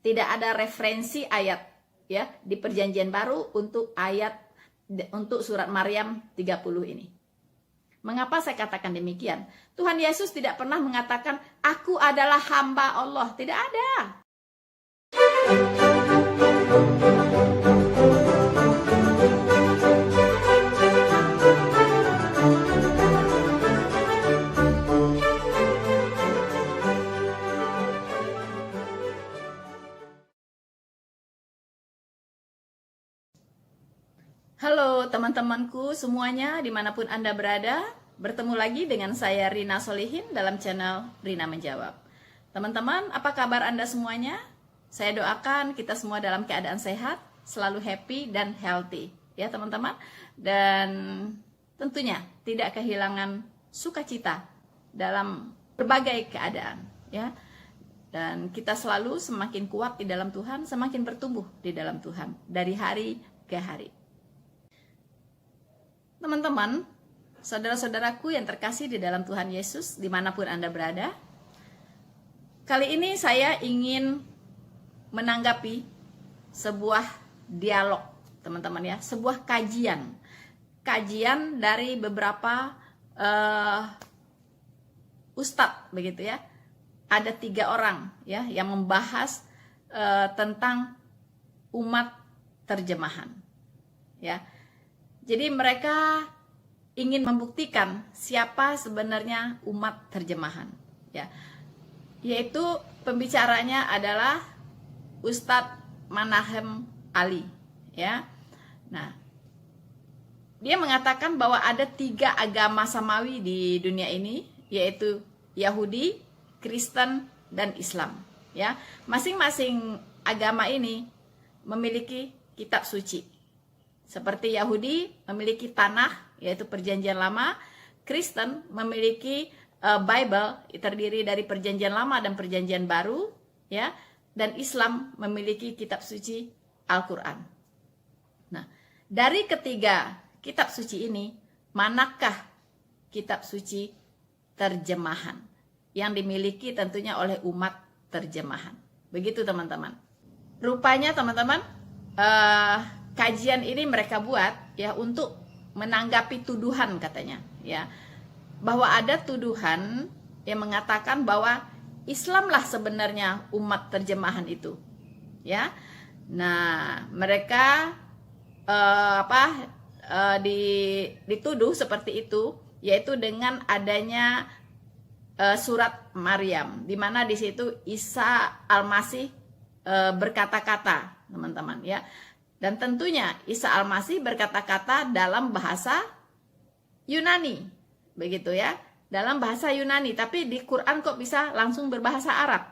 Tidak ada referensi ayat ya di Perjanjian Baru untuk surat Maryam 30 ini. Mengapa saya katakan demikian? Tuhan Yesus tidak pernah mengatakan, aku adalah hamba Allah. Tidak ada. Halo teman-temanku semuanya dimanapun Anda berada. Bertemu lagi dengan saya Rina Solihin dalam channel Rina Menjawab. Teman-teman, apa kabar Anda semuanya? Saya doakan kita semua dalam keadaan sehat, selalu happy dan healthy ya teman-teman. Dan tentunya tidak kehilangan sukacita dalam berbagai keadaan ya. Dan kita selalu semakin kuat di dalam Tuhan, semakin bertumbuh di dalam Tuhan dari hari ke hari. Teman-teman, saudara-saudaraku yang terkasih di dalam Tuhan Yesus, dimanapun Anda berada, kali ini saya ingin menanggapi sebuah dialog, teman-teman ya, sebuah kajian dari beberapa ustadz, begitu ya. Ada 3 orang ya yang membahas tentang umat terjemahan, ya. Jadi mereka ingin membuktikan siapa sebenarnya umat terjemahan, ya. Yaitu pembicaranya adalah Ustadz Manahem Ali, ya. Nah, dia mengatakan bahwa ada 3 agama samawi di dunia ini, yaitu Yahudi, Kristen, dan Islam, ya. Masing-masing agama ini memiliki kitab suci. Seperti Yahudi memiliki tanah, yaitu Perjanjian Lama, Kristen memiliki Bible, terdiri dari Perjanjian Lama dan Perjanjian Baru, ya, dan Islam memiliki kitab suci Al-Quran. Nah, dari ketiga kitab suci ini, manakah kitab suci terjemahan yang dimiliki tentunya oleh umat terjemahan? Begitu teman-teman. Rupanya teman-teman, kajian ini mereka buat ya untuk menanggapi tuduhan katanya ya, bahwa ada tuduhan yang mengatakan bahwa Islamlah sebenarnya umat terjemahan itu ya. Nah, mereka dituduh seperti itu, yaitu dengan adanya surat Maryam, di mana di situ Isa Al-Masih berkata-kata, teman-teman ya. Dan tentunya Isa Al-Masih berkata-kata dalam bahasa Yunani, begitu ya, dalam bahasa Yunani. Tapi di Quran kok bisa langsung berbahasa Arab?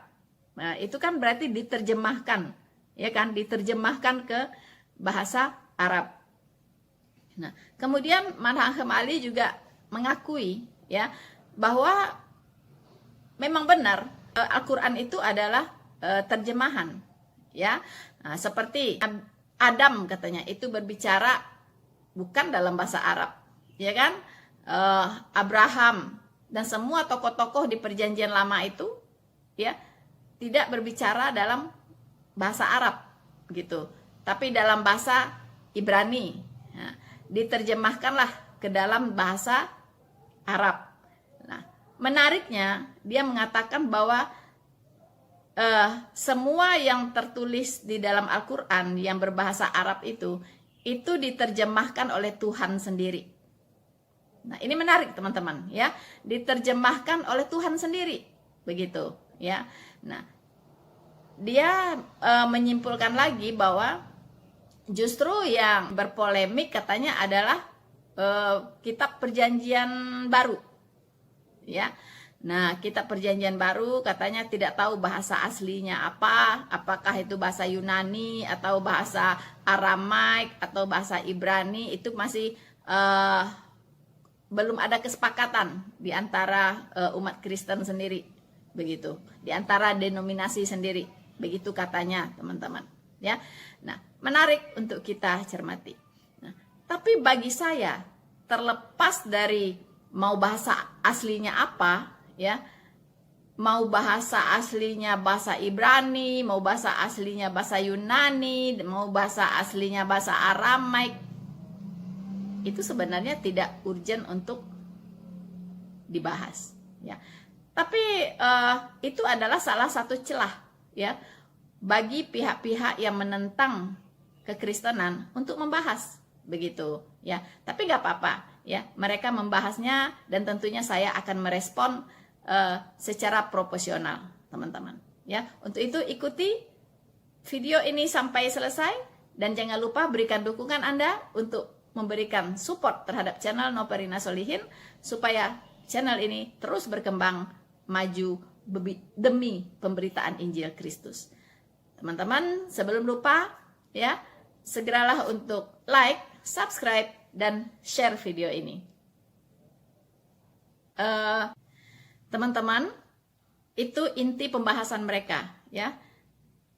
Nah, itu kan berarti diterjemahkan, ya kan, diterjemahkan ke bahasa Arab. Nah, kemudian Manahem Ali juga mengakui ya bahwa memang benar Al-Quran itu adalah terjemahan, ya. Nah, seperti Adam katanya itu berbicara bukan dalam bahasa Arab, ya kan? Abraham dan semua tokoh-tokoh di Perjanjian Lama itu, ya, tidak berbicara dalam bahasa Arab, gitu. Tapi dalam bahasa Ibrani, nah, diterjemahkanlah ke dalam bahasa Arab. Nah, menariknya dia mengatakan bahwa semua yang tertulis di dalam Al-Quran yang berbahasa Arab itu diterjemahkan oleh Tuhan sendiri. Nah, ini menarik teman-teman ya, diterjemahkan oleh Tuhan sendiri, begitu ya. Nah, dia menyimpulkan lagi bahwa justru yang berpolemik katanya adalah kitab Perjanjian Baru, ya. Nah, kitab Perjanjian Baru katanya tidak tahu bahasa aslinya apa, apakah itu bahasa Yunani atau bahasa Aramaik atau bahasa Ibrani, itu masih belum ada kesepakatan di antara umat Kristen sendiri, begitu, di antara denominasi sendiri, begitu katanya teman-teman, ya. Nah, menarik untuk kita cermati. Nah, tapi bagi saya, terlepas dari mau bahasa aslinya apa, ya, mau bahasa aslinya bahasa Ibrani, mau bahasa aslinya bahasa Yunani, mau bahasa aslinya bahasa Aramaik, itu sebenarnya tidak urgent untuk dibahas, ya. Tapi itu adalah salah satu celah, ya, bagi pihak-pihak yang menentang kekristenan untuk membahas, begitu, ya. Tapi nggak apa-apa, ya, mereka membahasnya, dan tentunya saya akan merespon secara proporsional, teman-teman, ya. Untuk itu ikuti video ini sampai selesai, dan jangan lupa berikan dukungan Anda untuk memberikan support terhadap channel Noperina Solihin supaya channel ini terus berkembang maju demi pemberitaan Injil Kristus. Teman-teman, sebelum lupa, ya, segeralah untuk like, subscribe, dan share video ini. Teman-teman, itu inti pembahasan mereka, ya.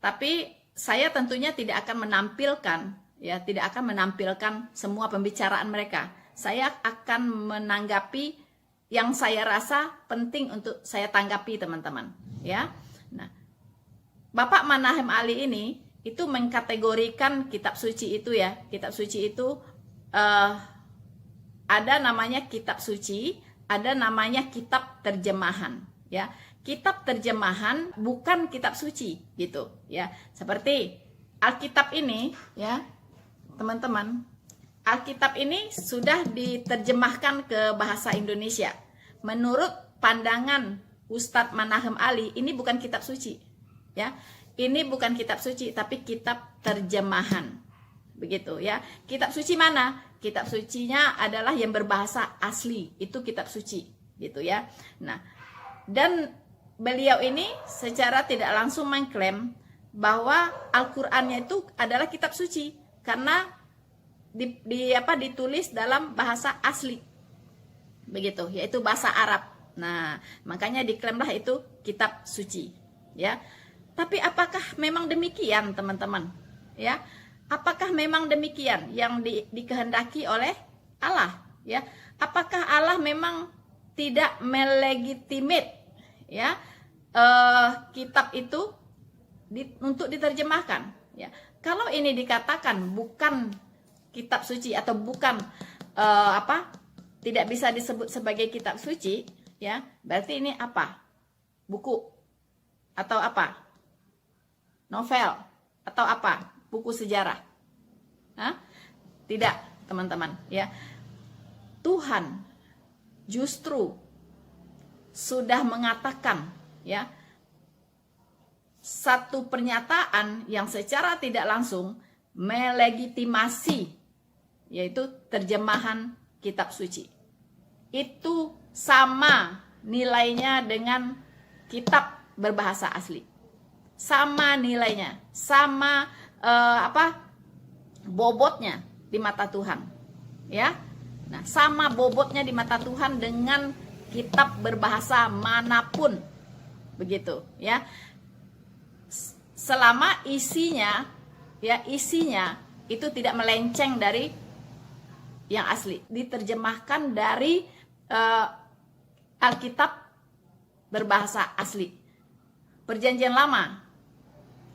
Tapi saya tentunya tidak akan menampilkan semua pembicaraan mereka. Saya akan menanggapi yang saya rasa penting untuk saya tanggapi, teman-teman, ya. Nah, Bapak Manahem Ali ini itu mengkategorikan kitab suci itu, ya. Kitab suci itu ada namanya kitab suci, ada namanya kitab terjemahan, ya. Kitab terjemahan bukan kitab suci, gitu, ya. Seperti Alkitab ini, ya, teman-teman. Alkitab ini sudah diterjemahkan ke bahasa Indonesia. Menurut pandangan Ustadz Manahem Ali, ini bukan kitab suci, ya. Ini bukan kitab suci, tapi kitab terjemahan, begitu, ya. Kitab suci mana? Kitab sucinya adalah yang berbahasa asli, itu kitab suci, gitu, ya. Nah, dan beliau ini secara tidak langsung mengklaim bahwa Al-Qur'annya itu adalah kitab suci karena ditulis dalam bahasa asli, begitu, yaitu bahasa Arab. Nah, makanya diklaimlah itu kitab suci, ya. Tapi apakah memang demikian, teman-teman, ya? Apakah memang demikian yang dikehendaki oleh Allah, ya? Apakah Allah memang tidak melegitimate, ya, kitab itu untuk diterjemahkan, ya? Kalau ini dikatakan bukan kitab suci atau bukan tidak bisa disebut sebagai kitab suci, ya, berarti ini apa? Buku atau apa? Novel atau apa? Buku sejarah? Hah? Tidak, teman-teman, ya. Tuhan justru sudah mengatakan, ya, satu pernyataan yang secara tidak langsung melegitimasi, yaitu terjemahan kitab suci. Itu sama nilainya dengan kitab berbahasa asli. Sama nilainya, sama bobotnya di mata Tuhan, ya. Nah, sama bobotnya di mata Tuhan dengan kitab berbahasa manapun, begitu, ya. Selama isinya, ya, isinya itu tidak melenceng dari yang asli, diterjemahkan dari Alkitab berbahasa asli. Perjanjian Lama,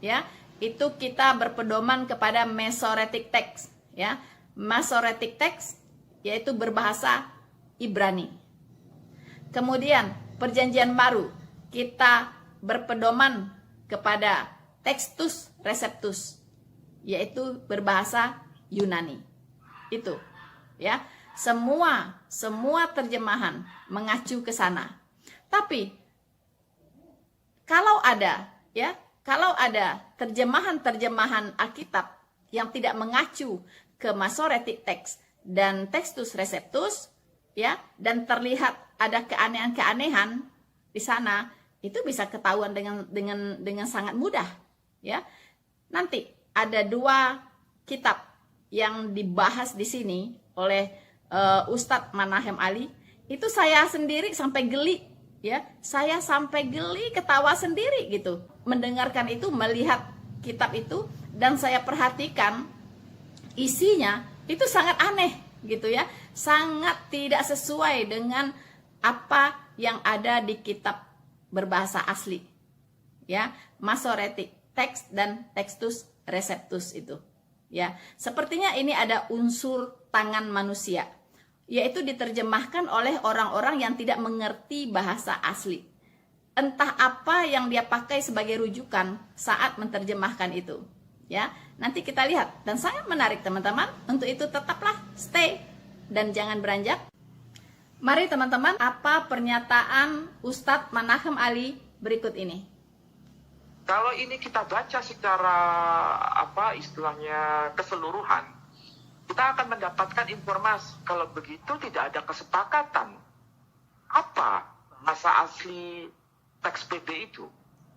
ya, itu kita berpedoman kepada Masoretic Text, ya. Masoretic Text yaitu berbahasa Ibrani. Kemudian Perjanjian Baru kita berpedoman kepada Textus Receptus, yaitu berbahasa Yunani. Itu, ya. Semua terjemahan mengacu ke sana. Tapi kalau ada terjemahan Alkitab yang tidak mengacu ke Masoretic Text dan Textus Receptus, ya, dan terlihat ada keanehan-keanehan di sana, itu bisa ketahuan dengan sangat mudah, ya. Nanti ada 2 kitab yang dibahas di sini oleh Ustadz Manahem Ali. Itu saya sendiri sampai geli, ya. Saya sampai geli, ketawa sendiri gitu mendengarkan itu, melihat kitab itu, dan saya perhatikan isinya itu sangat aneh, gitu, ya. Sangat tidak sesuai dengan apa yang ada di kitab berbahasa asli. Ya, Masoretic Text dan Textus Receptus itu. Ya, sepertinya ini ada unsur tangan manusia, yaitu diterjemahkan oleh orang-orang yang tidak mengerti bahasa asli. Entah apa yang dia pakai sebagai rujukan saat menerjemahkan itu. Ya, nanti kita lihat, dan sangat menarik teman-teman. Untuk itu tetaplah stay dan jangan beranjak. Mari teman-teman, apa pernyataan Ustadz Manahem Ali berikut ini? Kalau ini kita baca secara istilahnya keseluruhan, kita akan mendapatkan informasi. Kalau begitu tidak ada kesepakatan apa bahasa asli teks PB itu,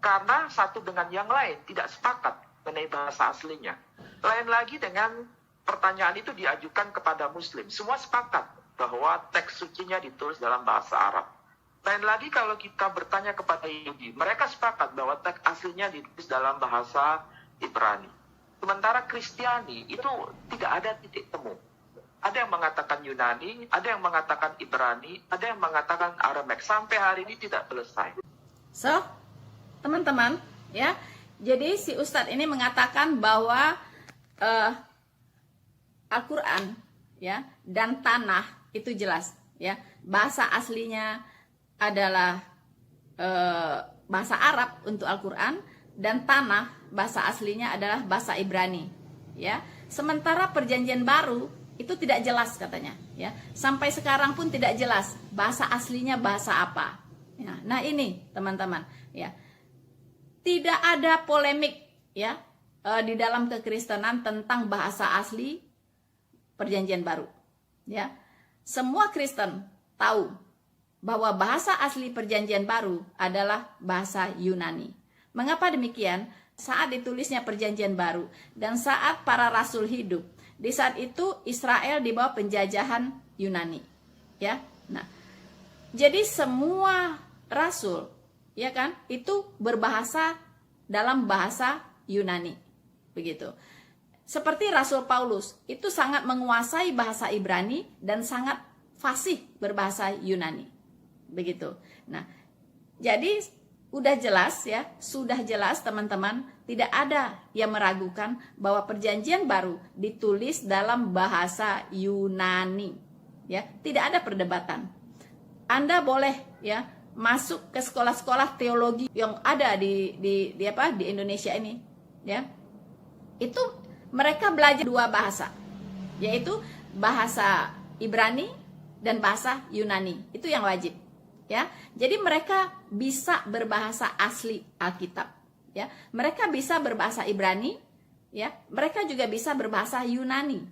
karena satu dengan yang lain tidak sepakat mengenai bahasa aslinya. Lain lagi dengan pertanyaan itu diajukan kepada Muslim, semua sepakat bahwa teks sucinya ditulis dalam bahasa Arab. Lain lagi kalau kita bertanya kepada Yahudi, mereka sepakat bahwa teks aslinya ditulis dalam bahasa Ibrani. Sementara Kristiani itu tidak ada titik temu. Ada yang mengatakan Yunani, ada yang mengatakan Ibrani, ada yang mengatakan Aramek. Sampai hari ini tidak selesai. So, teman-teman, ya, jadi si Ustadz ini mengatakan bahwa Al-Quran, ya, dan tanah itu jelas, ya, bahasa aslinya adalah bahasa Arab untuk Al-Quran, dan tanah bahasa aslinya adalah bahasa Ibrani, ya. Sementara Perjanjian Baru itu tidak jelas katanya, ya. Sampai sekarang pun tidak jelas bahasa aslinya bahasa apa. Ya, nah ini teman-teman, ya, tidak ada polemik, ya, di dalam kekristenan tentang bahasa asli Perjanjian Baru, ya. Semua Kristen tahu bahwa bahasa asli Perjanjian Baru adalah bahasa Yunani. Mengapa demikian? Saat ditulisnya Perjanjian Baru dan saat para rasul hidup, di saat itu Israel di bawah penjajahan Yunani, ya. Nah, jadi semua rasul, ya kan, itu berbahasa dalam bahasa Yunani, begitu. Seperti Rasul Paulus, itu sangat menguasai bahasa Ibrani dan sangat fasih berbahasa Yunani, begitu. Nah, jadi udah jelas, ya, sudah jelas teman-teman, tidak ada yang meragukan bahwa Perjanjian Baru ditulis dalam bahasa Yunani, ya, tidak ada perdebatan. Anda boleh, ya, masuk ke sekolah-sekolah teologi yang ada di Indonesia ini, ya. Itu mereka belajar dua bahasa, yaitu bahasa Ibrani dan bahasa Yunani. Itu yang wajib, ya. Jadi mereka bisa berbahasa asli Alkitab, ya. Mereka bisa berbahasa Ibrani, ya. Mereka juga bisa berbahasa Yunani,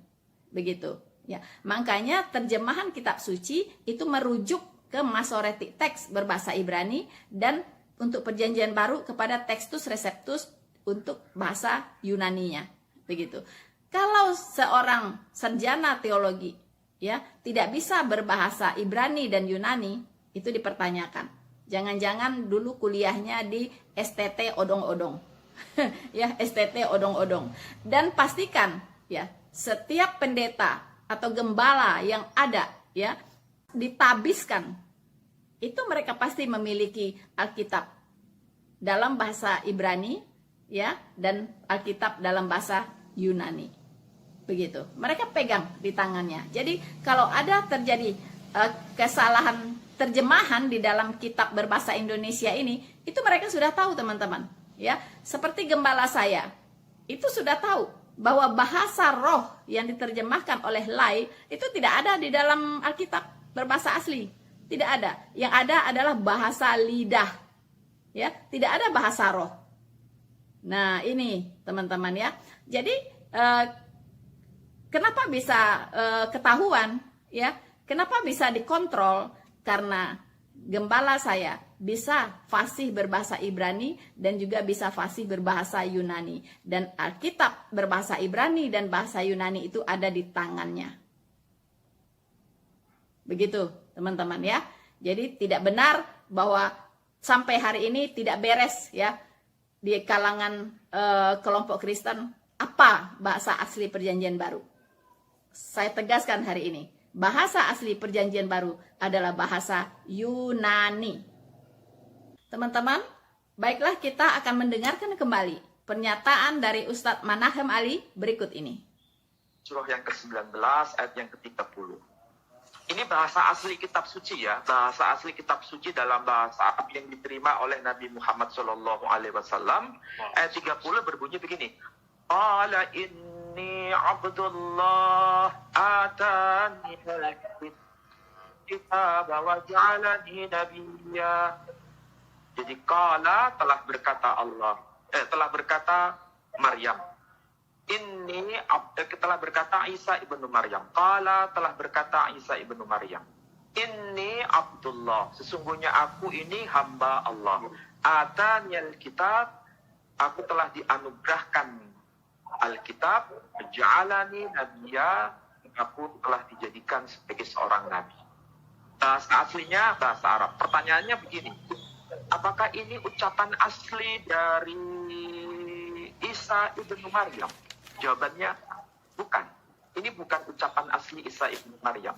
begitu, ya. Makanya terjemahan kitab suci itu merujuk ke Masoretic Text berbahasa Ibrani, dan untuk Perjanjian Baru kepada Textus Receptus untuk bahasa Yunaninya, begitu. Kalau seorang sarjana teologi, ya, tidak bisa berbahasa Ibrani dan Yunani, itu dipertanyakan. Jangan-jangan dulu kuliahnya di STT odong-odong. Ya, STT odong-odong. Dan pastikan, ya, setiap pendeta atau gembala yang ada, ya, ditabiskan, itu mereka pasti memiliki Alkitab dalam bahasa Ibrani, ya, dan Alkitab dalam bahasa Yunani, begitu. Mereka pegang di tangannya. Jadi kalau ada terjadi kesalahan terjemahan di dalam kitab berbahasa Indonesia ini, itu mereka sudah tahu teman-teman, ya. Seperti gembala saya, itu sudah tahu bahwa bahasa roh yang diterjemahkan oleh Lai itu tidak ada di dalam Alkitab berbahasa asli, tidak ada. Yang ada adalah bahasa lidah, ya, tidak ada bahasa roh. Nah ini teman-teman, ya. Jadi kenapa bisa ketahuan, ya, kenapa bisa dikontrol? Karena gembala saya bisa fasih berbahasa Ibrani dan juga bisa fasih berbahasa Yunani, dan Alkitab berbahasa Ibrani dan bahasa Yunani itu ada di tangannya. Begitu teman-teman, ya. Jadi tidak benar bahwa sampai hari ini tidak beres, ya, di kalangan kelompok Kristen apa bahasa asli Perjanjian Baru. Saya tegaskan hari ini, bahasa asli Perjanjian Baru adalah bahasa Yunani. teman-teman, baiklah kita akan mendengarkan kembali pernyataan dari Ustadz Manahem Ali berikut ini. Surah yang ke-19 ayat yang ke-30. Ini bahasa asli kitab suci ya, bahasa asli kitab suci dalam bahasa Arab yang diterima oleh Nabi Muhammad SAW. Ayat 30 berbunyi begini. Qala inni abdullah atani al-kitab wa ja'alani nabiyya. Jadi qala telah berkata Maryam. Ini telah berkata Isa ibnu Maryam. Qala telah berkata Isa ibnu Maryam. Ini Abdullah. Sesungguhnya aku ini hamba Allah. Atanyal kitab. Aku telah dianugerahkan Alkitab. Ja'alani nabiyya. Aku telah dijadikan sebagai seorang nabi. Bahasa aslinya bahasa Arab. Pertanyaannya begini. Apakah ini ucapan asli dari Isa ibnu Maryam? Jawabannya bukan. Ini bukan ucapan asli Isa ibnu Maryam.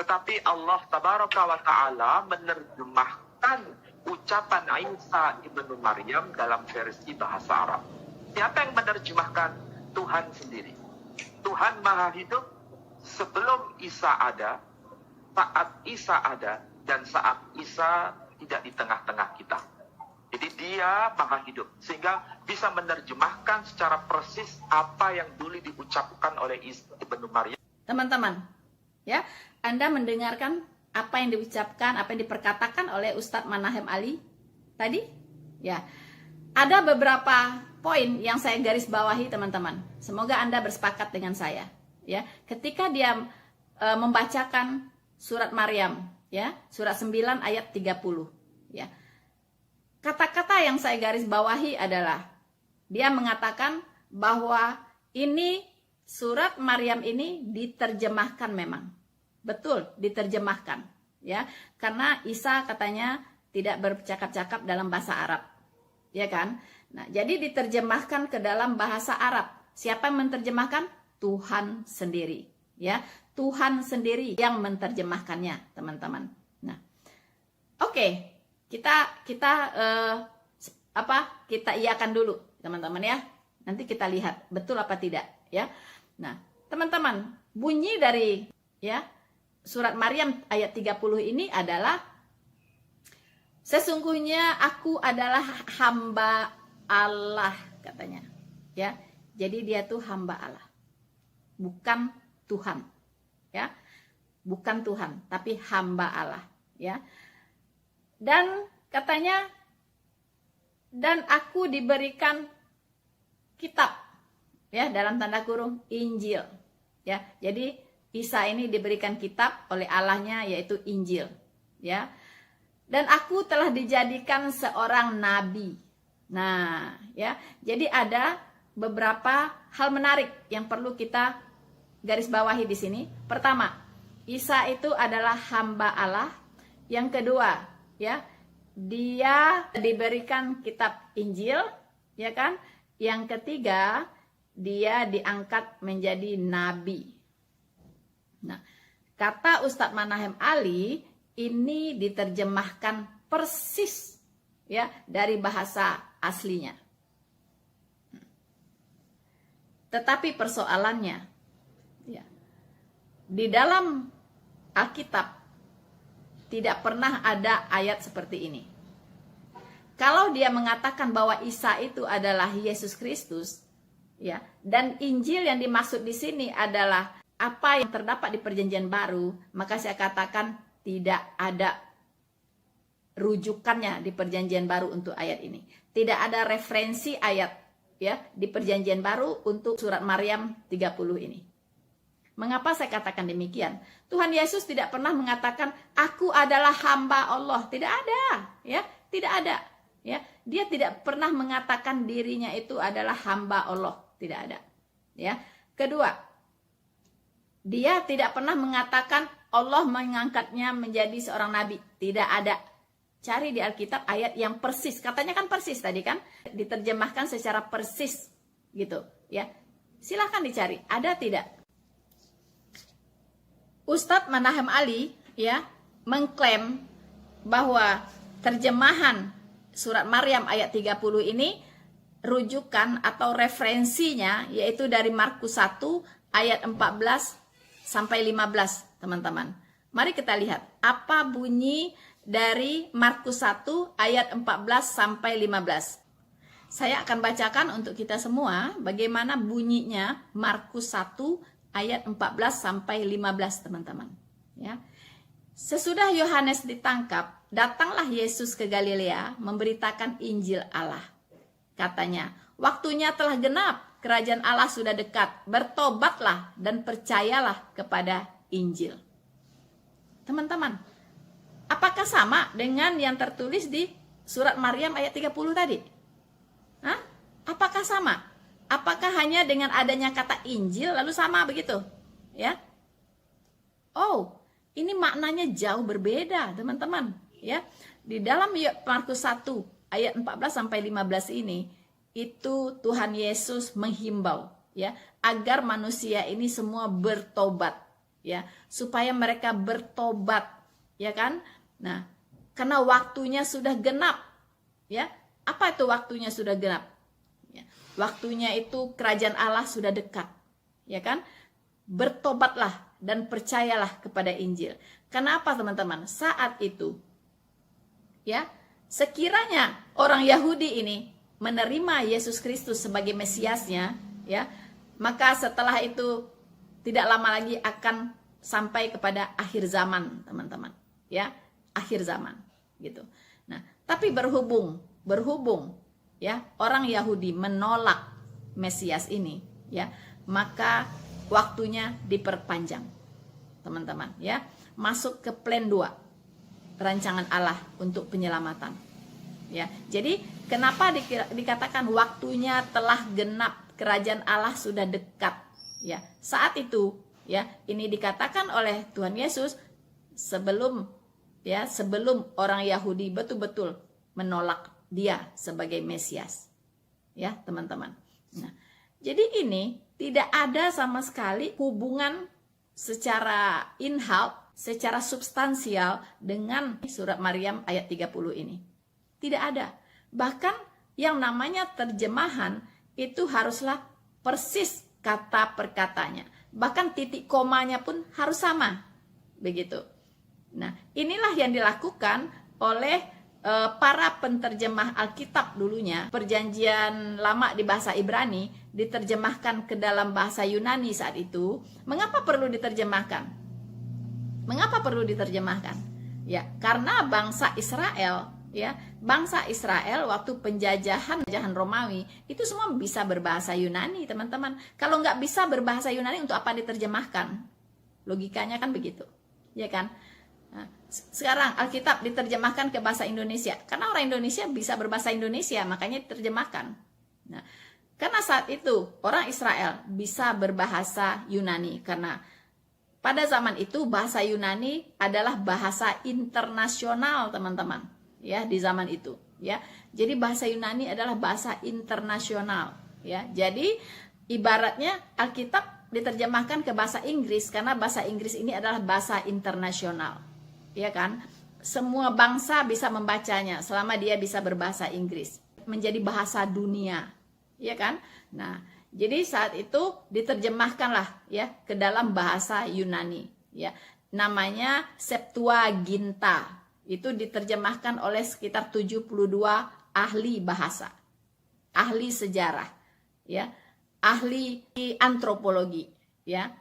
Tetapi Allah Tabaraka wa Ta'ala menerjemahkan ucapan Isa ibnu Maryam dalam versi bahasa Arab. Siapa yang menerjemahkan? Tuhan sendiri. Tuhan Maha Hidup sebelum Isa ada, saat Isa ada, dan saat Isa tidak di tengah-tengah kita. Jadi dia maha hidup, sehingga bisa menerjemahkan secara persis apa yang dulu diucapkan oleh Isa ibnu Maryam. Teman-teman, ya, Anda mendengarkan apa yang diucapkan, apa yang diperkatakan oleh Ustadz Manahem Ali tadi? Ya, ada beberapa poin yang saya garis bawahi, teman-teman. Semoga Anda bersepakat dengan saya. Ya, ketika dia membacakan surat Maryam, ya, surat 9 ayat 30, ya. Kata-kata yang saya garis bawahi adalah dia mengatakan bahwa ini surat Maryam ini diterjemahkan memang. Betul, diterjemahkan, ya. Karena Isa katanya tidak bercakap-cakap dalam bahasa Arab. Ya kan? Nah, jadi diterjemahkan ke dalam bahasa Arab. Siapa yang menerjemahkan? Tuhan sendiri, ya. Tuhan sendiri yang menerjemahkannya, teman-teman. Nah, oke. Kita iakan dulu, teman-teman ya. Nanti kita lihat betul apa tidak, ya. Nah, teman-teman, bunyi dari ya surat Maryam ayat 30 ini adalah sesungguhnya aku adalah hamba Allah, katanya. Ya. Jadi dia tuh hamba Allah. Bukan Tuhan. Ya. Bukan Tuhan, tapi hamba Allah, ya. Dan katanya, dan aku diberikan kitab, ya, dalam tanda kurung Injil, ya. Jadi Isa ini diberikan kitab oleh Allahnya, yaitu Injil, ya. Dan aku telah dijadikan seorang nabi. Nah, ya, jadi ada beberapa hal menarik yang perlu kita garis bawahi di sini. Pertama, Isa itu adalah hamba Allah. Yang kedua, ya, dia diberikan kitab Injil, ya kan? Yang ketiga, dia diangkat menjadi nabi. Nah, kata Ustadz Manahem Ali ini diterjemahkan persis, ya, dari bahasa aslinya. Tetapi persoalannya, ya, di dalam Alkitab tidak pernah ada ayat seperti ini. Kalau dia mengatakan bahwa Isa itu adalah Yesus Kristus, ya, dan Injil yang dimaksud di sini adalah apa yang terdapat di Perjanjian Baru, maka saya katakan tidak ada rujukannya di Perjanjian Baru untuk ayat ini. Tidak ada referensi ayat, ya, di Perjanjian Baru untuk surat Maryam 30 ini. Mengapa saya katakan demikian? Tuhan Yesus tidak pernah mengatakan aku adalah hamba Allah. Tidak ada, ya, tidak ada, ya. Dia tidak pernah mengatakan dirinya itu adalah hamba Allah. Tidak ada, ya. Kedua, dia tidak pernah mengatakan Allah mengangkatnya menjadi seorang nabi. Tidak ada. Cari di Alkitab ayat yang persis. Katanya kan persis tadi kan, diterjemahkan secara persis gitu, ya. Silahkan dicari, ada tidak? Ustadz Manahem Ali, ya, mengklaim bahwa terjemahan surat Maryam ayat 30 ini rujukan atau referensinya yaitu dari Markus 1 ayat 14 sampai 15, teman-teman. Mari kita lihat apa bunyi dari Markus 1 ayat 14 sampai 15. Saya akan bacakan untuk kita semua bagaimana bunyinya Markus 1 ayat 14 sampai 15, teman-teman. Ya. Sesudah Yohanes ditangkap, datanglah Yesus ke Galilea memberitakan Injil Allah. Katanya, waktunya telah genap, kerajaan Allah sudah dekat, bertobatlah dan percayalah kepada Injil. Teman-teman, apakah sama dengan yang tertulis di surat Maryam ayat 30 tadi? Hah? Apakah sama? Apakah hanya dengan adanya kata Injil lalu sama begitu? Ya? Oh, ini maknanya jauh berbeda, teman-teman. Ya, di dalam Markus 1 ayat 14 sampai 15 ini itu Tuhan Yesus menghimbau ya agar manusia ini semua bertobat ya, supaya mereka bertobat, ya kan? Nah, karena waktunya sudah genap. Ya. Apa itu waktunya sudah genap? Ya, waktunya itu kerajaan Allah sudah dekat. Ya kan? Bertobatlah dan percayalah kepada Injil. Kenapa, teman-teman? Saat itu ya, sekiranya orang Yahudi ini menerima Yesus Kristus sebagai Mesiasnya, ya, maka setelah itu tidak lama lagi akan sampai kepada akhir zaman, teman-teman. Ya, akhir zaman gitu. Nah, tapi berhubung ya orang Yahudi menolak Mesias ini, ya, maka waktunya diperpanjang, teman-teman, ya, masuk ke plan 2 rancangan Allah untuk penyelamatan, ya. Jadi kenapa dikatakan waktunya telah genap, kerajaan Allah sudah dekat, ya. Saat itu, ya, ini dikatakan oleh Tuhan Yesus sebelum orang Yahudi betul-betul menolak dia sebagai Mesias, ya, teman-teman. Nah, jadi ini tidak ada sama sekali hubungan secara inhalt, secara substansial dengan surat Maryam ayat 30 ini. Tidak ada. Bahkan yang namanya terjemahan itu haruslah persis kata per katanya. Bahkan titik komanya pun harus sama. Begitu. Nah, inilah yang dilakukan oleh para penterjemah Alkitab dulunya. Perjanjian lama di bahasa Ibrani diterjemahkan ke dalam bahasa Yunani saat itu. Mengapa perlu diterjemahkan? Mengapa perlu diterjemahkan? Ya, karena bangsa Israel, ya, bangsa Israel waktu penjajahan Romawi itu semua bisa berbahasa Yunani, teman-teman. Kalau nggak bisa berbahasa Yunani, untuk apa diterjemahkan? Logikanya kan begitu, ya kan? Nah, sekarang Alkitab diterjemahkan ke bahasa Indonesia karena orang Indonesia bisa berbahasa Indonesia, makanya diterjemahkan. Nah, karena saat itu orang Israel bisa berbahasa Yunani karena pada zaman itu bahasa Yunani adalah bahasa internasional, teman-teman, ya, di zaman itu, ya. Jadi bahasa Yunani adalah bahasa internasional, ya. Jadi ibaratnya Alkitab diterjemahkan ke bahasa Inggris karena bahasa Inggris ini adalah bahasa internasional. Ya kan, semua bangsa bisa membacanya selama dia bisa berbahasa Inggris, menjadi bahasa dunia, ya kan. Nah, jadi saat itu diterjemahkanlah ya ke dalam bahasa Yunani, ya, namanya Septuaginta. Itu diterjemahkan oleh sekitar 72 ahli bahasa, ahli sejarah, ya, ahli antropologi, ya,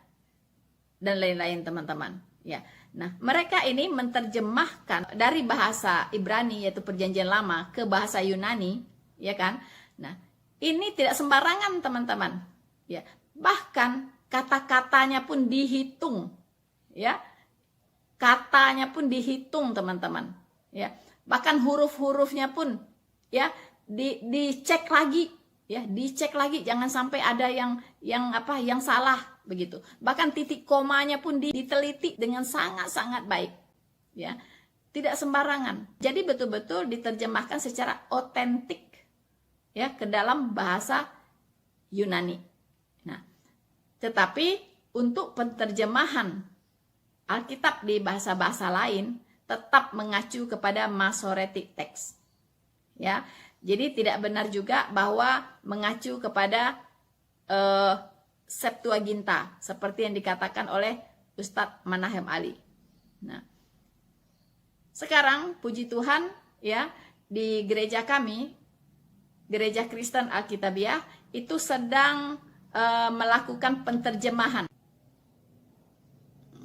dan lain-lain, teman-teman, ya. Nah, mereka ini menerjemahkan dari bahasa Ibrani yaitu Perjanjian Lama ke bahasa Yunani, ya kan? Nah, ini tidak sembarangan, teman-teman. Ya, bahkan kata-katanya pun dihitung, ya. Katanya pun dihitung, teman-teman, ya. Bahkan huruf-hurufnya pun ya dicek lagi, ya, dicek lagi, jangan sampai ada yang salah. Begitu. Bahkan titik komanya pun diteliti dengan sangat-sangat baik. Ya. Tidak sembarangan. Jadi betul-betul diterjemahkan secara otentik ya ke dalam bahasa Yunani. Nah, tetapi untuk penterjemahan Alkitab di bahasa-bahasa lain tetap mengacu kepada Masoretic Text. Ya, jadi tidak benar juga bahwa mengacu kepada Septuaginta seperti yang dikatakan oleh Ustadz Manahem Ali. Nah, sekarang puji Tuhan ya, di gereja kami, Gereja Kristen Alkitabiah itu sedang melakukan penterjemahan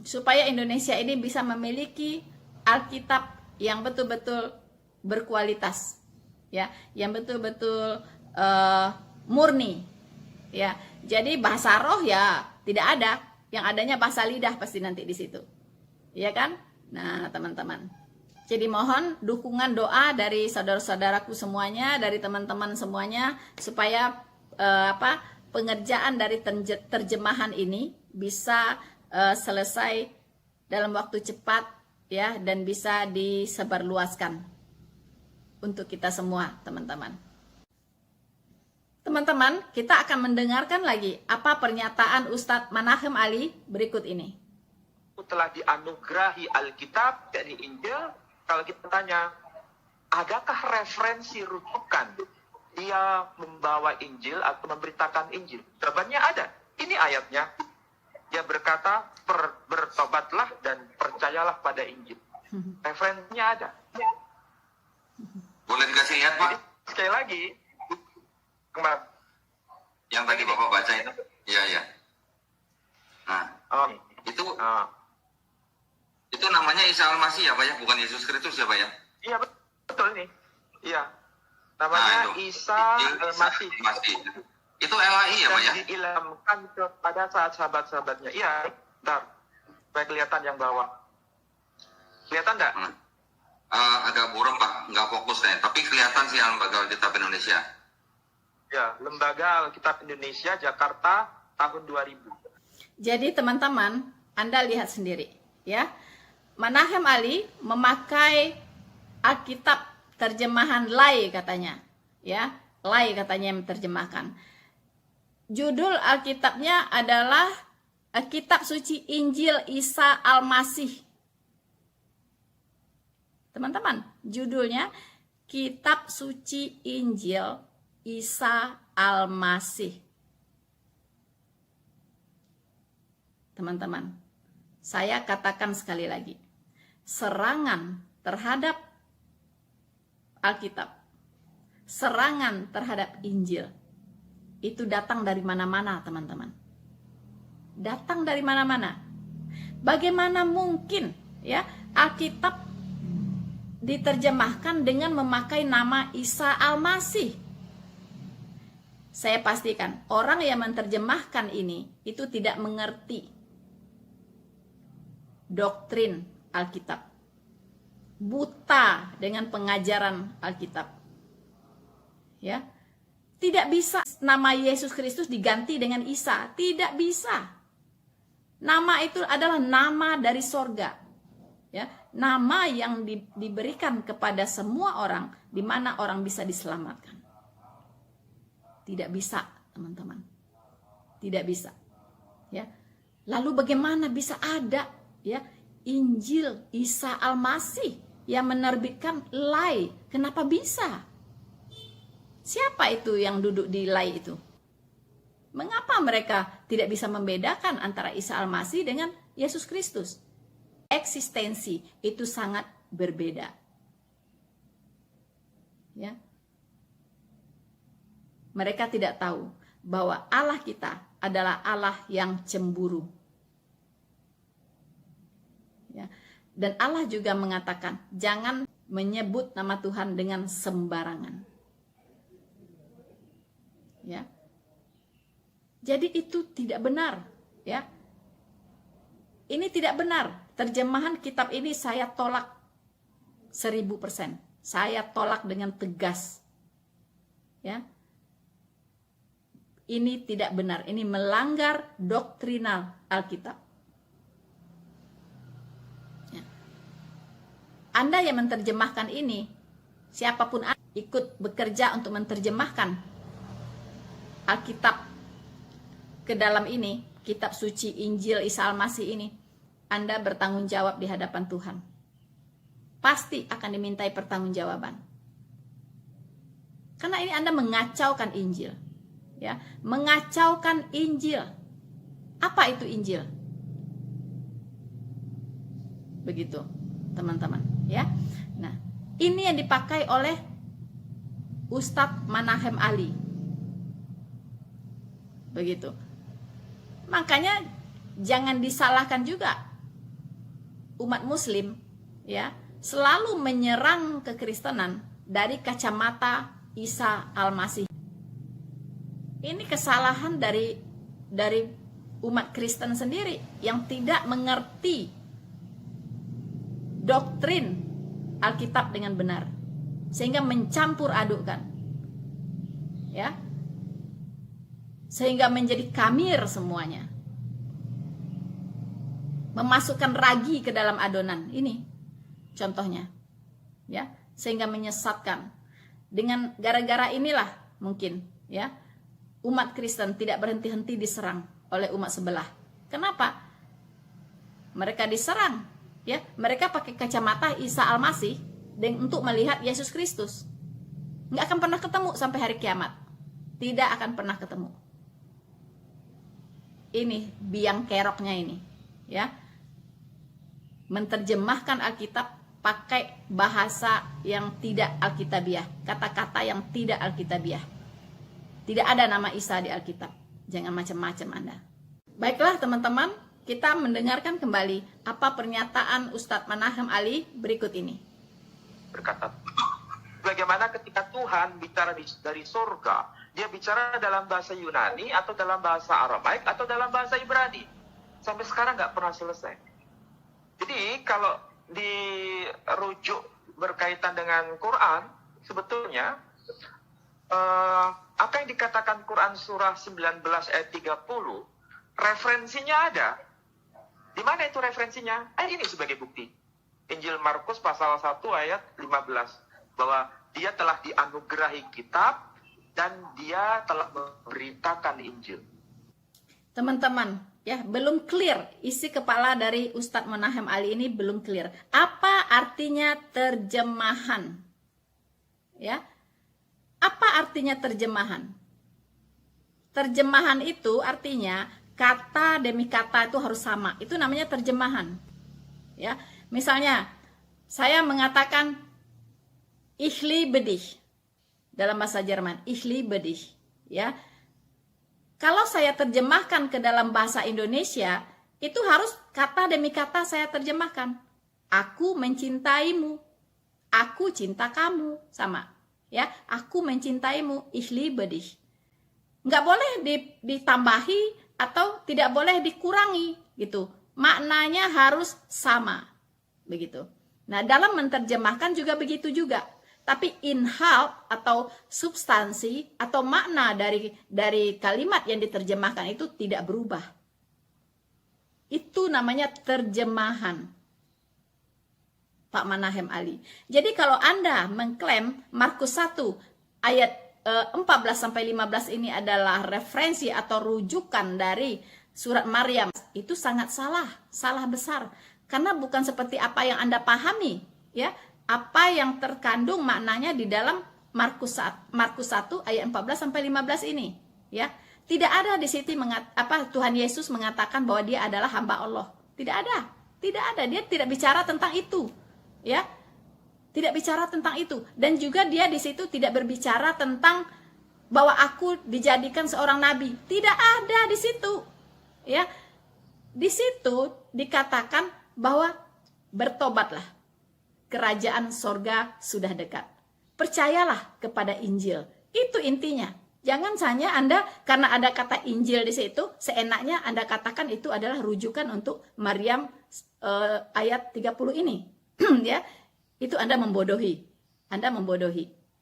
supaya Indonesia ini bisa memiliki Alkitab yang betul-betul berkualitas, ya, yang betul-betul murni, ya. Jadi bahasa roh ya tidak ada, yang adanya bahasa lidah pasti nanti di situ, ya kan? Nah, teman-teman, jadi mohon dukungan doa dari saudara-saudaraku semuanya, dari teman-teman semuanya, supaya pengerjaan dari terjemahan ini bisa selesai dalam waktu cepat, ya, dan bisa disebarluaskan untuk kita semua, teman-teman. Teman-teman, kita akan mendengarkan lagi apa pernyataan Ustadz Manahem Ali berikut ini. Telah dianugerahi Alkitab, yakni Injil. Kalau kita tanya, adakah referensi rujukan dia membawa Injil atau memberitakan Injil? Jawabannya ada. Ini ayatnya. Dia berkata, bertobatlah dan percayalah pada Injil. Referensinya ada. Boleh dikasih lihat, Pak? Jadi, sekali lagi, kemarin. Yang tadi Bapak baca itu? Iya, iya. Nah, itu namanya Isa Al-Masih ya, Pak ya? Bukan Yesus Kristus ya, Pak ya? Iya, betul ini. Iya. Namanya Isa Al-Masih. Itu LAI ya, Pak ya? Dan diilhamkan kepada sahabat-sahabatnya. Iya, bentar. Supaya kelihatan yang bawah. Kelihatan nggak? Agak buram, Pak. Nggak fokus deh. Tapi kelihatan sih Lembaga Alkitab Indonesia. Ya, Lembaga Alkitab Indonesia, Jakarta, tahun 2000. Jadi teman-teman, Anda lihat sendiri, ya. Manahem Ali memakai Alkitab terjemahan Lai katanya, ya. Lai katanya yang menerjemahkan. Judul Alkitabnya adalah Kitab Suci Injil Isa Al-Masih. Teman-teman, judulnya Kitab Suci Injil Isa Al-Masih. Teman-teman, saya katakan sekali lagi, serangan terhadap Alkitab, serangan terhadap Injil, itu datang dari mana-mana, teman-teman. Datang dari mana-mana. Bagaimana mungkin ya Alkitab diterjemahkan dengan memakai nama Isa Al-Masih? Saya pastikan orang yang menerjemahkan ini itu tidak mengerti doktrin Alkitab, buta dengan pengajaran Alkitab, ya. Tidak bisa nama Yesus Kristus diganti dengan Isa, tidak bisa. Nama itu adalah nama dari sorga, ya, nama yang diberikan kepada semua orang, di mana orang bisa diselamatkan. Tidak bisa, teman-teman, tidak bisa, ya. Lalu bagaimana bisa ada, ya, Injil Isa Al-Masih yang menerbitkan Lai? Kenapa bisa? Siapa itu yang duduk di Lai itu? Mengapa mereka tidak bisa membedakan antara Isa Al-Masih dengan Yesus Kristus? Eksistensi itu sangat berbeda, ya. Mereka tidak tahu bahwa Allah kita adalah Allah yang cemburu, ya. Dan Allah juga mengatakan jangan menyebut nama Tuhan dengan sembarangan, ya. Jadi itu tidak benar, ya. Ini tidak benar. Terjemahan kitab ini saya tolak 1000%. Saya tolak dengan tegas, ya. Ini tidak benar. Ini melanggar doktrinal Alkitab. Ya. Anda yang menerjemahkan ini, siapapun ikut bekerja untuk menerjemahkan Alkitab ke dalam ini, kitab suci Injil Isa Al-Masih ini, Anda bertanggung jawab di hadapan Tuhan. Pasti akan dimintai pertanggungjawaban. Karena ini Anda mengacaukan Injil. Ya, mengacaukan Injil. Apa itu Injil? Begitu, teman-teman, ya. Nah, ini yang dipakai oleh Ustadz Manahem Ali. Begitu. Makanya jangan disalahkan juga umat muslim, ya, selalu menyerang kekristenan dari kacamata Isa Al-Masih. Ini kesalahan dari umat Kristen sendiri yang tidak mengerti doktrin Alkitab dengan benar, sehingga mencampur adukkan, ya, sehingga menjadi kamir semuanya, memasukkan ragi ke dalam adonan. Ini contohnya, ya, sehingga menyesatkan. Dengan gara-gara inilah mungkin, ya, umat Kristen tidak berhenti-henti diserang oleh umat sebelah. Kenapa? Mereka diserang, ya, mereka pakai kacamata Isa Al-Masih untuk melihat Yesus Kristus. Nggak akan pernah ketemu sampai hari kiamat. Tidak akan pernah ketemu. Ini biang keroknya ini, ya. Menerjemahkan Alkitab pakai bahasa yang tidak alkitabiah, kata-kata yang tidak alkitabiah. Tidak ada nama Isa di Alkitab. Jangan macam-macam Anda. Baiklah teman-teman, kita mendengarkan kembali apa pernyataan Ustadz Manahem Ali berikut ini. Berkata, bagaimana ketika Tuhan bicara dari surga, dia bicara dalam bahasa Yunani atau dalam bahasa Aramaik atau dalam bahasa Ibrani. Sampai sekarang nggak pernah selesai. Jadi kalau dirujuk berkaitan dengan Quran, sebetulnya apa yang dikatakan Quran surah 19 ayat 30, referensinya ada. Di mana itu referensinya? Ini sebagai bukti. Injil Markus pasal 1 ayat 15, bahwa dia telah dianugerahi kitab dan dia telah memberitakan Injil. Teman-teman, ya, belum clear isi kepala dari Ustadz Manahem Ali ini, belum clear. Apa artinya terjemahan? Ya. Apa artinya terjemahan? Terjemahan itu artinya kata demi kata itu harus sama. Itu namanya terjemahan. Ya. Misalnya, saya mengatakan ich liebe dich dalam bahasa Jerman, ich liebe dich, ya. Kalau saya terjemahkan ke dalam bahasa Indonesia, itu harus kata demi kata saya terjemahkan. Aku mencintaimu, aku cinta kamu, sama. Ya, aku mencintaimu, ich liebe dich. Nggak boleh ditambahi atau tidak boleh dikurangi, gitu. Maknanya harus sama, begitu. Nah, dalam menerjemahkan juga begitu juga. Tapi inhalt atau substansi atau makna dari kalimat yang diterjemahkan itu tidak berubah. Itu namanya terjemahan, Pak Manahem Ali. Jadi kalau Anda mengklaim Markus 1 ayat 14-15 ini adalah referensi atau rujukan dari surat Maryam, itu sangat salah besar. Karena bukan seperti apa yang Anda pahami, ya. Apa yang terkandung maknanya di dalam Markus 1 ayat 14-15 ini, ya. Tidak ada di situ Tuhan Yesus mengatakan bahwa dia adalah hamba Allah. Tidak ada. Dia tidak bicara tentang itu, ya. Tidak bicara tentang itu, dan juga dia di situ tidak berbicara tentang bahwa aku dijadikan seorang nabi. Tidak ada di situ, ya. Di situ dikatakan bahwa bertobatlah, kerajaan sorga sudah dekat. Percayalah kepada Injil. Itu intinya. Jangan hanya Anda karena ada kata Injil di situ, seenaknya Anda katakan itu adalah rujukan untuk Maryam ayat 30 ini. Ya, itu Anda membodohi.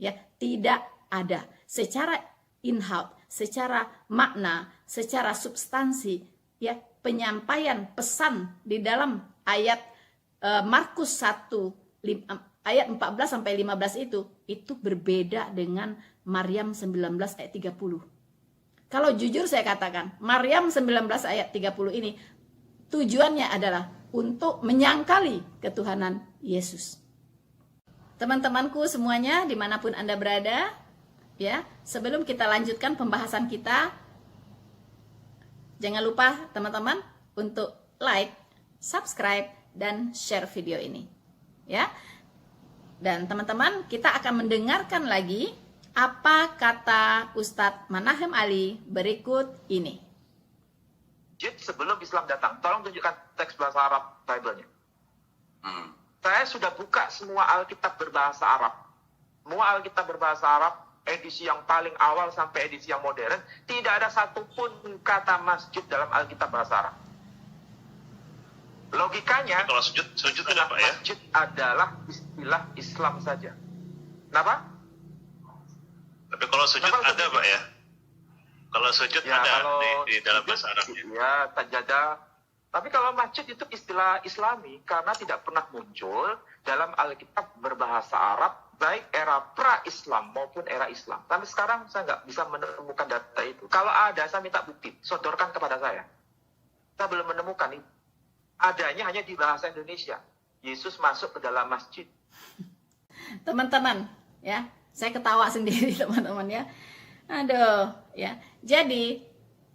Ya, tidak ada. Secara inhalt, secara makna, secara substansi, ya, penyampaian pesan di dalam ayat Markus 1 ayat 14-15 itu berbeda dengan Maryam 19 ayat 30. Kalau jujur saya katakan, Maryam 19 ayat 30 ini tujuannya adalah untuk menyangkali ketuhanan Yesus. Teman-temanku semuanya, dimanapun Anda berada, ya, sebelum kita lanjutkan pembahasan kita, jangan lupa teman-teman untuk like, subscribe, dan share video ini. Ya. Dan teman-teman, kita akan mendengarkan lagi apa kata Ustadz Manahem Ali berikut ini. Sebelum Islam datang, tolong tunjukkan teks bahasa Arab Bible-nya. Saya sudah buka semua Alkitab berbahasa Arab. Semua Alkitab berbahasa Arab, edisi yang paling awal sampai edisi yang modern, tidak ada satupun kata masjid dalam Alkitab bahasa Arab. Logikanya, kalau sujud ada Pak ya? Masjid adalah istilah Islam saja. Kenapa? Tapi kalau sujud ada Pak ya? Kalau sujud Ya, ada kalau di dalam sujud, bahasa Arabnya. ya, sajadah. Tapi kalau masjid itu istilah Islami karena tidak pernah muncul dalam Alkitab berbahasa Arab, baik era pra-Islam maupun era Islam. Sampai sekarang saya nggak bisa menemukan data itu. Kalau ada, saya minta bukti, sodorkan kepada saya. Saya belum menemukan itu. Adanya hanya di bahasa Indonesia. Yesus masuk ke dalam masjid. Teman-teman, ya, saya ketawa sendiri teman-teman ya. Aduh, ya. Jadi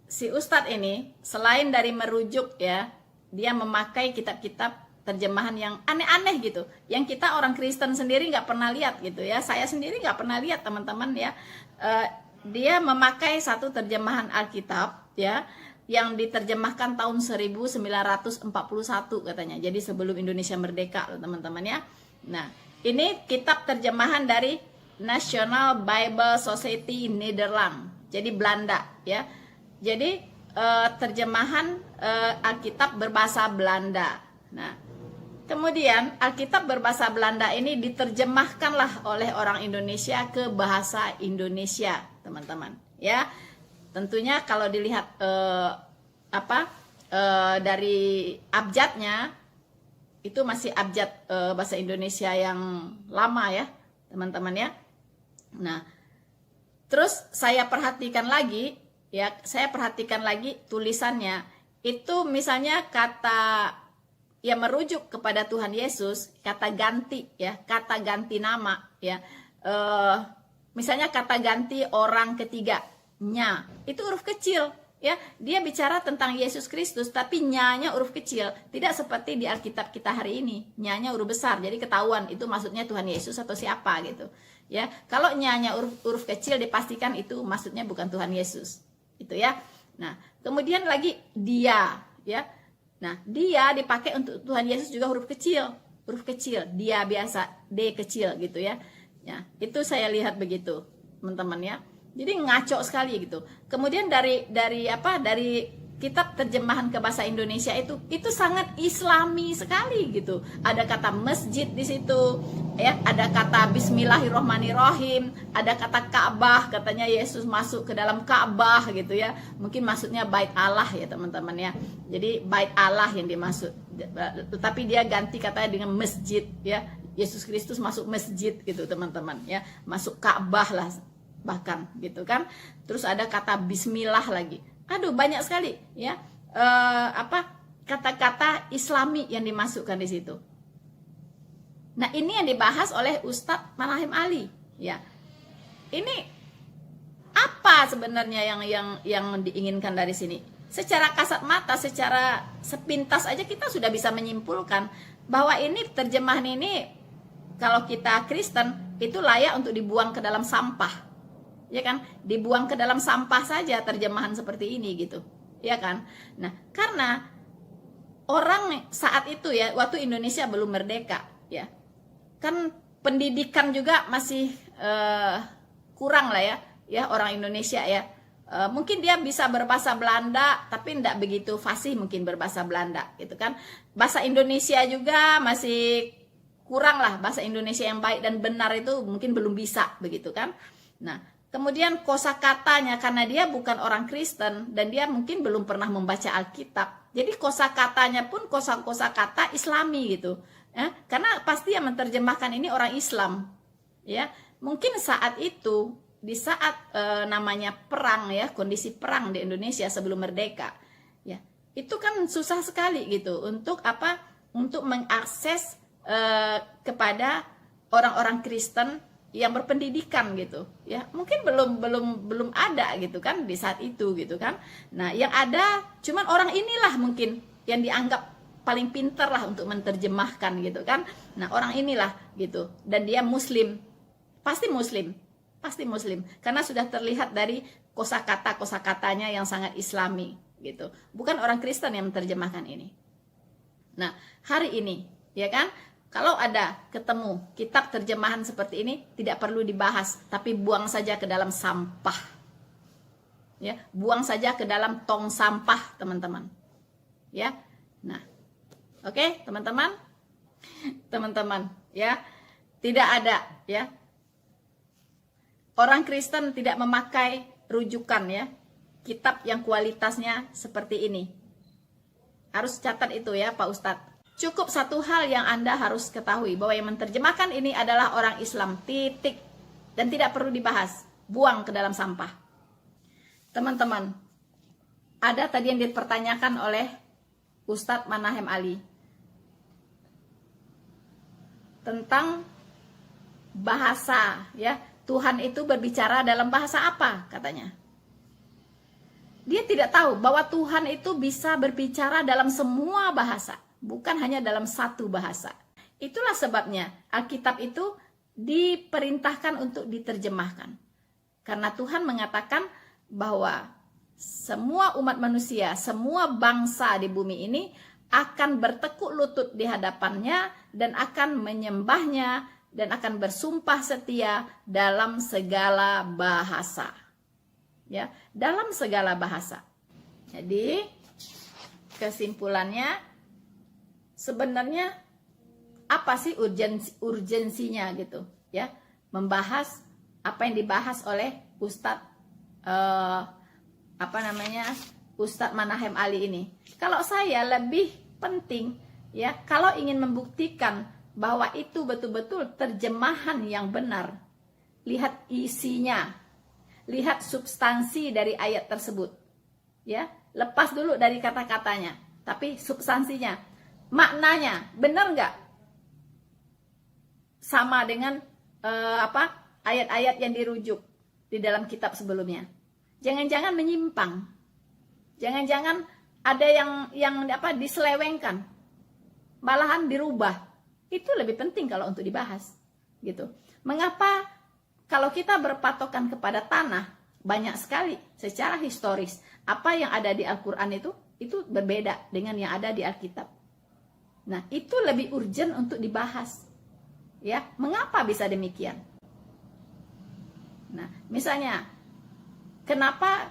si Ustadz ini selain dari merujuk ya, dia memakai kitab-kitab terjemahan yang aneh-aneh gitu, yang kita orang Kristen sendiri nggak pernah lihat gitu ya. Saya sendiri nggak pernah lihat teman-teman ya. Dia memakai satu terjemahan Alkitab ya, yang diterjemahkan tahun 1941 katanya. Jadi sebelum Indonesia merdeka loh teman-teman ya. Nah, ini kitab terjemahan dari National Bible Society Nederland. Jadi Belanda ya. Jadi terjemahan Alkitab berbahasa Belanda. Nah, kemudian Alkitab berbahasa Belanda ini diterjemahkanlah oleh orang Indonesia ke bahasa Indonesia, teman-teman. Ya, tentunya kalau dilihat dari abjadnya itu masih abjad bahasa Indonesia yang lama ya, teman-teman ya. Nah, terus saya perhatikan lagi. Ya, saya perhatikan lagi tulisannya. Itu misalnya kata yang merujuk kepada Tuhan Yesus, kata ganti ya, kata ganti nama ya. Misalnya kata ganti orang ketiga, nya, itu huruf kecil ya. Dia bicara tentang Yesus Kristus tapi nya-nya huruf kecil, tidak seperti di Alkitab kita hari ini, nya-nya huruf besar. Jadi ketahuan itu maksudnya Tuhan Yesus atau siapa gitu. Ya, kalau nya-nya huruf kecil dipastikan itu maksudnya bukan Tuhan Yesus. Itu ya. Nah, kemudian lagi dia ya. Nah, dia dipakai untuk Tuhan Yesus juga huruf kecil. Huruf kecil, dia biasa D kecil gitu ya. Ya, itu saya lihat begitu, teman-teman ya. Jadi ngaco sekali gitu. Kemudian dari kitab terjemahan ke bahasa Indonesia itu sangat Islami sekali gitu. Ada kata masjid di situ, ya, ada kata Bismillahirrohmanirrohim, ada kata Ka'bah, katanya Yesus masuk ke dalam Ka'bah gitu ya. Mungkin maksudnya bait Allah ya teman-teman ya. Jadi bait Allah yang dimaksud. Tetapi dia ganti katanya dengan masjid ya. Yesus Kristus masuk masjid gitu teman-teman ya. Masuk Ka'bah lah bahkan gitu kan. Terus ada kata Bismillah lagi. Aduh, banyak sekali ya kata-kata Islami yang dimasukkan di situ. Nah, ini yang dibahas oleh Ustadz Manahem Ali ya. Ini apa sebenarnya yang diinginkan dari sini? Secara kasat mata, secara sepintas aja kita sudah bisa menyimpulkan bahwa ini terjemahan ini kalau kita Kristen itu layak untuk dibuang ke dalam sampah. Ya kan, dibuang ke dalam sampah saja terjemahan seperti ini gitu, ya kan. Nah, karena orang saat itu ya, waktu Indonesia belum merdeka ya, kan pendidikan juga masih kurang lah ya orang Indonesia ya. Mungkin dia bisa berbahasa Belanda tapi tidak begitu fasih mungkin berbahasa Belanda gitu kan. Bahasa Indonesia juga masih kurang lah, bahasa Indonesia yang baik dan benar itu mungkin belum bisa begitu kan. Nah, kemudian kosakatanya, karena dia bukan orang Kristen dan dia mungkin belum pernah membaca Alkitab. Jadi kosakatanya pun kosakata Islami gitu. Ya, karena pasti yang menerjemahkan ini orang Islam. Ya, mungkin saat itu di saat namanya perang ya, kondisi perang di Indonesia sebelum merdeka. Ya, itu kan susah sekali gitu untuk Untuk mengakses kepada orang-orang Kristen yang berpendidikan gitu ya, mungkin belum ada gitu kan di saat itu gitu kan. Nah yang ada cuman orang inilah mungkin yang dianggap paling pintar lah untuk menerjemahkan gitu kan. Nah orang inilah gitu, dan dia muslim, pasti muslim karena sudah terlihat dari kosakatanya yang sangat islami gitu, bukan orang Kristen yang menerjemahkan ini. Nah hari ini ya kan, kalau ada ketemu kitab terjemahan seperti ini, tidak perlu dibahas, tapi buang saja ke dalam sampah. Ya, buang saja ke dalam tong sampah, teman-teman. Ya. Nah, oke, teman-teman. Teman-teman, ya. Tidak ada, ya. Orang Kristen tidak memakai rujukan ya, kitab yang kualitasnya seperti ini. Harus catat itu ya, Pak Ustadz. Cukup satu hal yang Anda harus ketahui, bahwa yang menerjemahkan ini adalah orang Islam, titik. Dan tidak perlu dibahas, buang ke dalam sampah. Teman-teman, ada tadi yang dipertanyakan oleh Ustadz Manahem Ali tentang bahasa ya, Tuhan itu berbicara dalam bahasa apa katanya. Dia tidak tahu bahwa Tuhan itu bisa berbicara dalam semua bahasa, bukan hanya dalam satu bahasa. Itulah sebabnya Alkitab itu diperintahkan untuk diterjemahkan. Karena Tuhan mengatakan bahwa semua umat manusia, semua bangsa di bumi ini akan bertekuk lutut di hadapannya dan akan menyembahnya dan akan bersumpah setia dalam segala bahasa. Ya, dalam segala bahasa. Jadi kesimpulannya, sebenarnya apa sih urgensinya gitu ya, membahas apa yang dibahas oleh Ustadz Ustadz Manahem Ali ini. Kalau saya lebih penting ya, kalau ingin membuktikan bahwa itu betul-betul terjemahan yang benar, lihat isinya, lihat substansi dari ayat tersebut ya, lepas dulu dari kata-katanya, tapi substansinya, maknanya benar nggak sama dengan ayat-ayat yang dirujuk di dalam kitab sebelumnya. Jangan-jangan menyimpang, jangan-jangan ada yang diselewengkan, malahan dirubah. Itu lebih penting kalau untuk dibahas gitu. Mengapa kalau kita berpatokan kepada tanah, banyak sekali secara historis apa yang ada di Al-Quran itu berbeda dengan yang ada di Alkitab. Nah, itu lebih urgent untuk dibahas. Ya, mengapa bisa demikian? Nah, misalnya, kenapa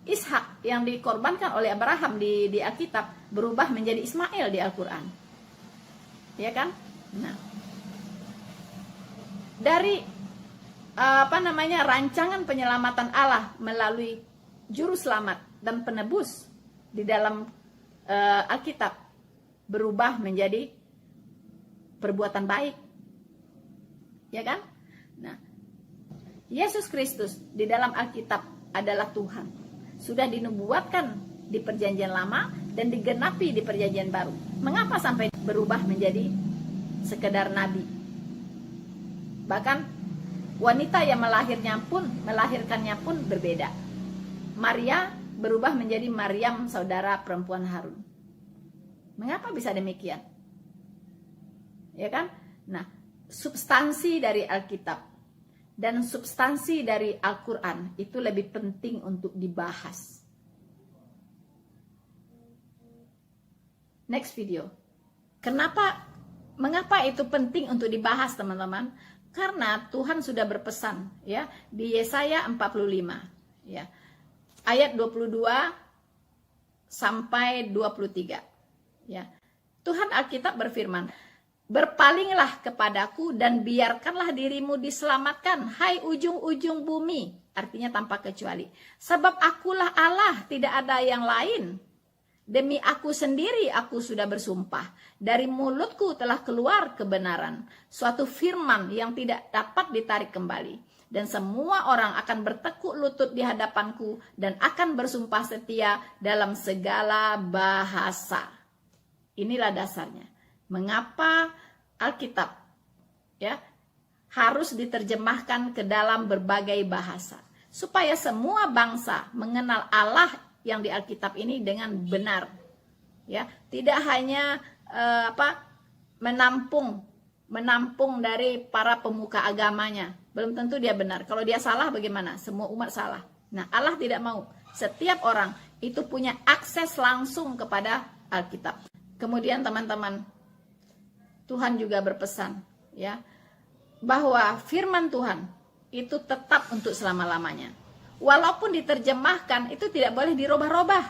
Ishak yang dikorbankan oleh Abraham di Alkitab berubah menjadi Ismail di Al-Quran? Ya kan? Nah, dari rancangan penyelamatan Allah melalui juru selamat dan penebus di dalam Alkitab berubah menjadi perbuatan baik, ya kan? Nah, Yesus Kristus di dalam Alkitab adalah Tuhan, sudah dinubuatkan di Perjanjian Lama dan digenapi di Perjanjian Baru. Mengapa sampai berubah menjadi sekedar nabi? Bahkan wanita yang melahirkannya pun berbeda. Maria berubah menjadi Maryam, saudara perempuan Harun. Mengapa bisa demikian? Ya kan? Nah, substansi dari Alkitab dan substansi dari Al-Quran itu lebih penting untuk dibahas. Next video. Mengapa itu penting untuk dibahas, teman-teman? Karena Tuhan sudah berpesan ya di Yesaya 45 ya. Ayat 22 sampai 23 ya. Tuhan Alkitab berfirman, "Berpalinglah kepadaku dan biarkanlah dirimu diselamatkan, hai ujung-ujung bumi," artinya tanpa kecuali. "Sebab akulah Allah, tidak ada yang lain. Demi aku sendiri aku sudah bersumpah, dari mulutku telah keluar kebenaran, suatu firman yang tidak dapat ditarik kembali. Dan semua orang akan bertekuk lutut di hadapanku dan akan bersumpah setia dalam segala bahasa." Inilah dasarnya. Mengapa Alkitab ya harus diterjemahkan ke dalam berbagai bahasa supaya semua bangsa mengenal Allah yang di Alkitab ini dengan benar. Ya, tidak hanya menampung dari para pemuka agamanya. Belum tentu dia benar. Kalau dia salah bagaimana? Semua umat salah. Nah, Allah tidak mau. Setiap orang itu punya akses langsung kepada Alkitab. Kemudian teman-teman, Tuhan juga berpesan, ya, bahwa firman Tuhan itu tetap untuk selama-lamanya. Walaupun diterjemahkan, itu tidak boleh dirubah-rubah.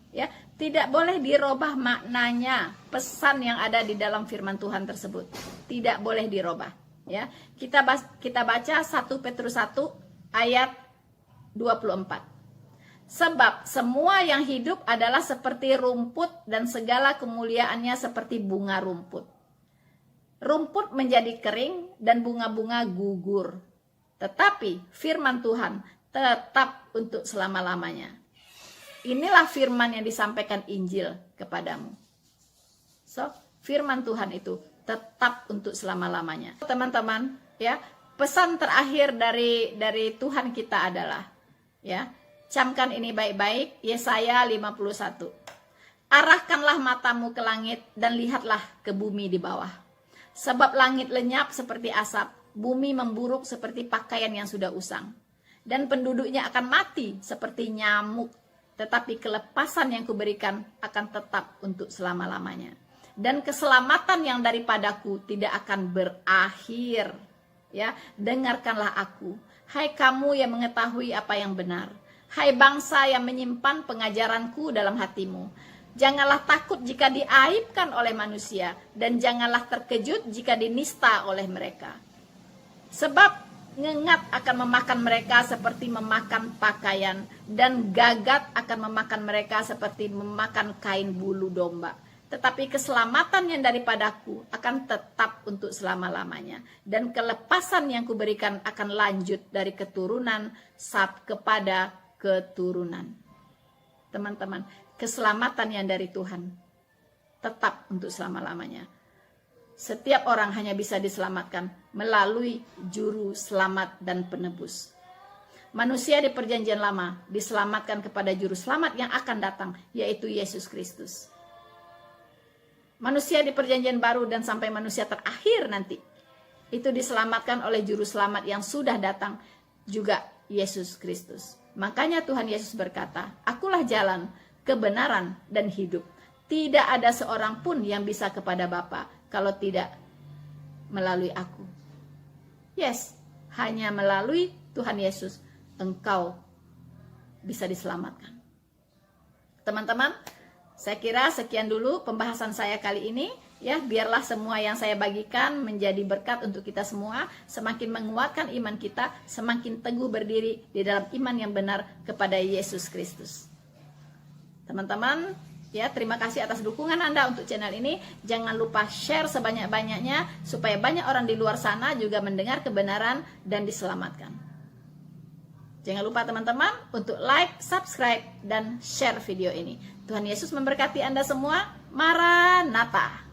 Ya, tidak boleh dirubah maknanya, pesan yang ada di dalam firman Tuhan tersebut. Tidak boleh dirubah, ya. Kita baca 1 Petrus 1 ayat 24. Sebab semua yang hidup adalah seperti rumput dan segala kemuliaannya seperti bunga rumput. Rumput menjadi kering dan bunga-bunga gugur. Tetapi firman Tuhan tetap untuk selama-lamanya. Inilah firman yang disampaikan Injil kepadamu. So, firman Tuhan itu tetap untuk selama-lamanya. Teman-teman, ya, pesan terakhir dari Tuhan kita adalah, ya, camkan ini baik-baik, Yesaya 51. Arahkanlah matamu ke langit dan lihatlah ke bumi di bawah. Sebab langit lenyap seperti asap, bumi memburuk seperti pakaian yang sudah usang. Dan penduduknya akan mati seperti nyamuk. Tetapi kelepasan yang kuberikan akan tetap untuk selama-lamanya. Dan keselamatan yang daripadaku tidak akan berakhir. Ya, dengarkanlah aku. Hai kamu yang mengetahui apa yang benar. Hai bangsa yang menyimpan pengajaranku dalam hatimu. Janganlah takut jika diaibkan oleh manusia. Dan janganlah terkejut jika dinista oleh mereka. Sebab ngengat akan memakan mereka seperti memakan pakaian, dan gagat akan memakan mereka seperti memakan kain bulu domba. Tetapi keselamatan yang daripadaku akan tetap untuk selama-lamanya, dan kelepasan yang kuberikan akan lanjut dari keturunan kepada keturunan. Teman-teman, keselamatan yang dari Tuhan tetap untuk selama-lamanya. Setiap orang hanya bisa diselamatkan melalui juru selamat dan penebus. Manusia di perjanjian lama diselamatkan kepada juru selamat yang akan datang, yaitu Yesus Kristus. Manusia di perjanjian baru dan sampai manusia terakhir nanti, itu diselamatkan oleh juru selamat yang sudah datang, juga Yesus Kristus. Makanya Tuhan Yesus berkata, akulah jalan, kebenaran, dan hidup. Tidak ada seorang pun yang bisa kepada Bapa kalau tidak melalui aku. Yes, hanya melalui Tuhan Yesus engkau bisa diselamatkan. Teman-teman, saya kira sekian dulu pembahasan saya kali ini. Ya, biarlah semua yang saya bagikan menjadi berkat untuk kita semua, semakin menguatkan iman kita, semakin teguh berdiri di dalam iman yang benar kepada Yesus Kristus. Teman-teman, ya, terima kasih atas dukungan Anda untuk channel ini. Jangan lupa share sebanyak-banyaknya supaya banyak orang di luar sana juga mendengar kebenaran dan diselamatkan. Jangan lupa teman-teman untuk like, subscribe, dan share video ini. Tuhan Yesus memberkati Anda semua. Maranatha.